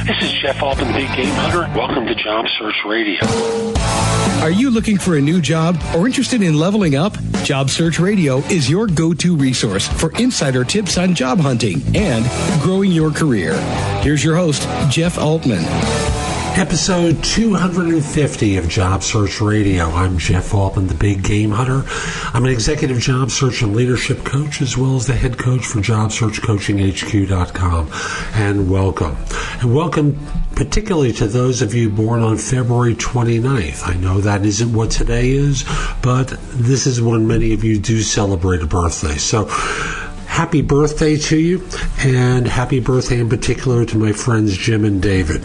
This is Jeff Altman, Big Game Hunter. Welcome to Job Search Radio. Are you looking for a new job or interested in leveling up? Job Search Radio is your go-to resource for insider tips on job hunting and growing your career. Here's your host, Jeff Altman. Episode 250 of Job Search Radio. I'm Jeff Altman, the Big Game Hunter. I'm an executive job search and leadership coach, as well as the head coach for JobSearchCoachingHQ.com. And welcome. And welcome particularly to those of you born on February 29th. I know that isn't what today is, but this is when many of you do celebrate a birthday. So happy birthday to you, and happy birthday in particular to my friends Jim and David.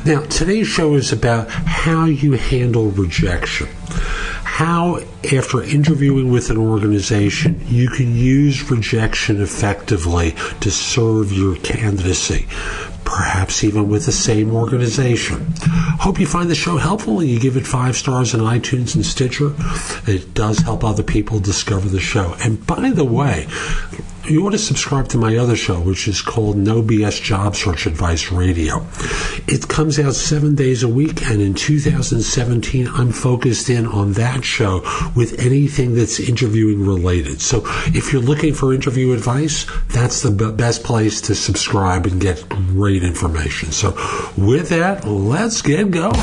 Now, today's show is about how you handle rejection. How, after interviewing with an organization, you can use rejection effectively to serve your candidacy, perhaps even with the same organization. Hope you find the show helpful and you give it 5 stars on iTunes and Stitcher. It does help other people discover the show. And by the way, you ought to subscribe to my other show, which is called No BS Job Search Advice Radio. It comes out 7 days a week, and in 2017, I'm focused in on that show with anything that's interviewing related. So if you're looking for interview advice, that's the best place to subscribe and get great information. So with that, let's get going.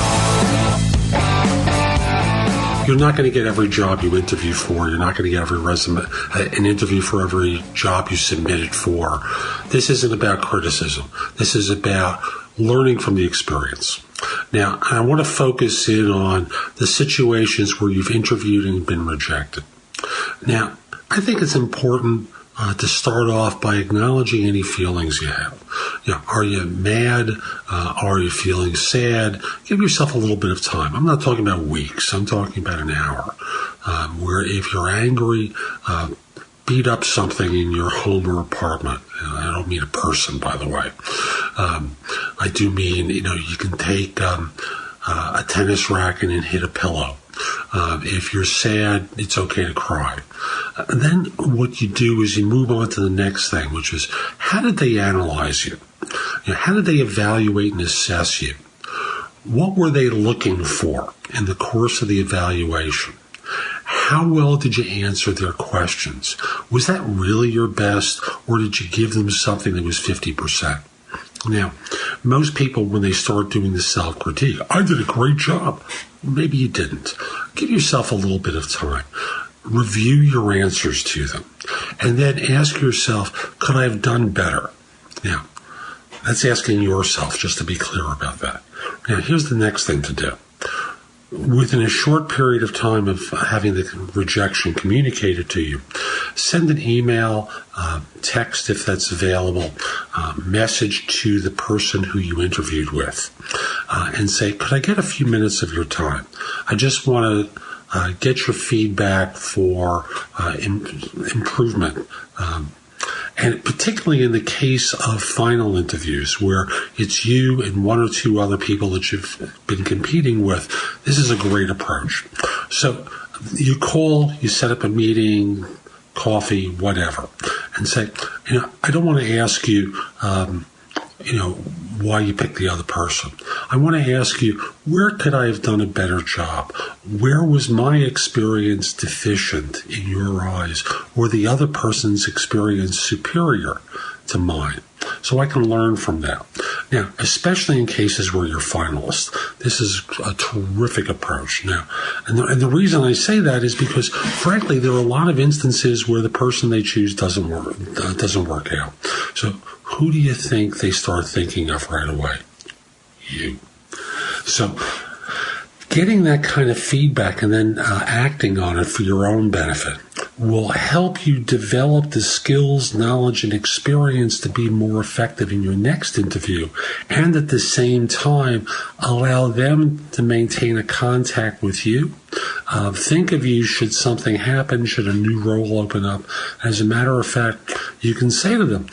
You're not going to get every job you interview for. You're not going to get every resume, an interview for every job you submitted for. This isn't about criticism. This is about learning from the experience. Now, I want to focus in on the situations where you've interviewed and been rejected. Now, I think it's important to start off by acknowledging any feelings you have. Are you mad? Are you feeling sad? Give yourself a little bit of time. I'm not talking about weeks. I'm talking about an hour. Where if you're angry, beat up something in your home or apartment. I don't mean a person, by the way. I do mean, you can take a tennis racket and hit a pillow. If you're sad, it's okay to cry. And then what you do is you move on to the next thing, which is, how did they analyze you? How did they evaluate and assess you? What were they looking for in the course of the evaluation? How well did you answer their questions? Was that really your best, or did you give them something that was 50%? Now, most people, when they start doing the self-critique, I did a great job. Maybe you didn't. Give yourself a little bit of time. Review your answers to them. And then ask yourself, could I have done better? Now, that's asking yourself, just to be clear about that. Now, here's the next thing to do. Within a short period of time of having the rejection communicated to you, send an email, text if that's available, message to the person who you interviewed with, and say, could I get a few minutes of your time? I just want to get your feedback for improvement. And particularly in the case of final interviews where it's you and 1 or 2 other people that you've been competing with, this is a great approach. So you call, you set up a meeting, coffee, whatever, and say, I don't want to ask you, why you picked the other person. I want to ask you, where could I have done a better job? Where was my experience deficient in your eyes, or the other person's experience superior to mine? So I can learn from that. Now, especially in cases where you're finalists, this is a terrific approach. Now, and the reason I say that is because, frankly, there are a lot of instances where the person they choose doesn't work out. So who do you think they start thinking of right away? You. So getting that kind of feedback and then acting on it for your own benefit will help you develop the skills, knowledge, and experience to be more effective in your next interview, and at the same time allow them to maintain a contact with you. Think of you should something happen, should a new role open up. As a matter of fact, you can say to them,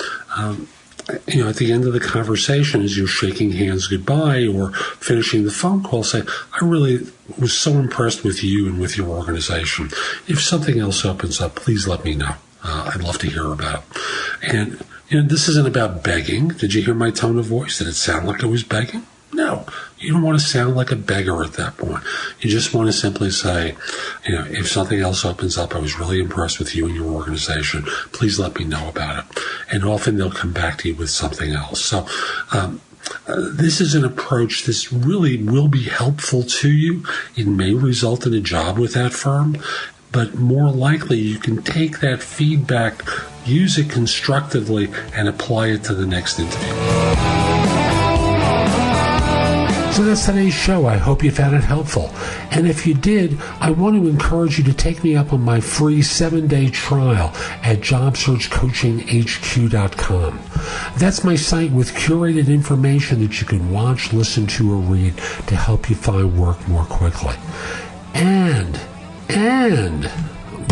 at the end of the conversation, as you're shaking hands goodbye or finishing the phone call, say, I really was so impressed with you and with your organization. If something else opens up, please let me know. I'd love to hear about it. And This isn't about begging. Did you hear my tone of voice? Did it sound like I was begging? No, you don't want to sound like a beggar at that point. You just want to simply say, if something else opens up, I was really impressed with you and your organization. Please let me know about it. And often they'll come back to you with something else. So this is an approach. This really will be helpful to you. It may result in a job with that firm, but more likely you can take that feedback, use it constructively, and apply it to the next interview. So that's today's show. I hope you found it helpful. And if you did, I want to encourage you to take me up on my free 7-day trial at JobSearchCoachingHQ.com. That's my site with curated information that you can watch, listen to, or read to help you find work more quickly. And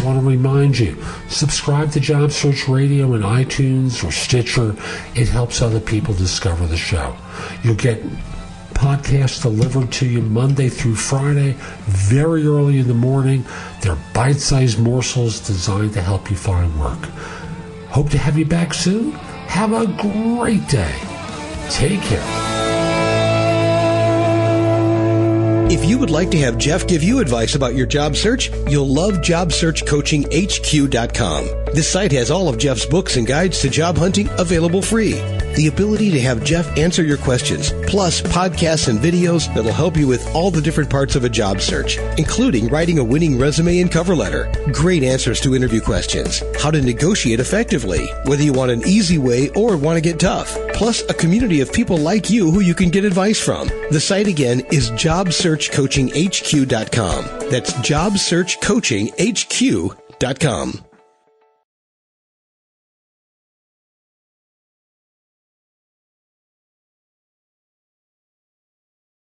want to remind you, subscribe to Job Search Radio in iTunes or Stitcher. It helps other people discover the show. You'll get podcasts delivered to you Monday through Friday, very early in the morning. They're bite-sized morsels designed to help you find work. Hope to have you back soon. Have a great day. Take care. If you would like to have Jeff give you advice about your job search, you'll love JobSearchCoachingHQ.com. This site has all of Jeff's books and guides to job hunting available free. The ability to have Jeff answer your questions, plus podcasts and videos that'll help you with all the different parts of a job search, including writing a winning resume and cover letter, great answers to interview questions, how to negotiate effectively, whether you want an easy way or want to get tough, plus a community of people like you who you can get advice from. The site again is JobSearchCoachingHQ.com. That's JobSearchCoachingHQ.com.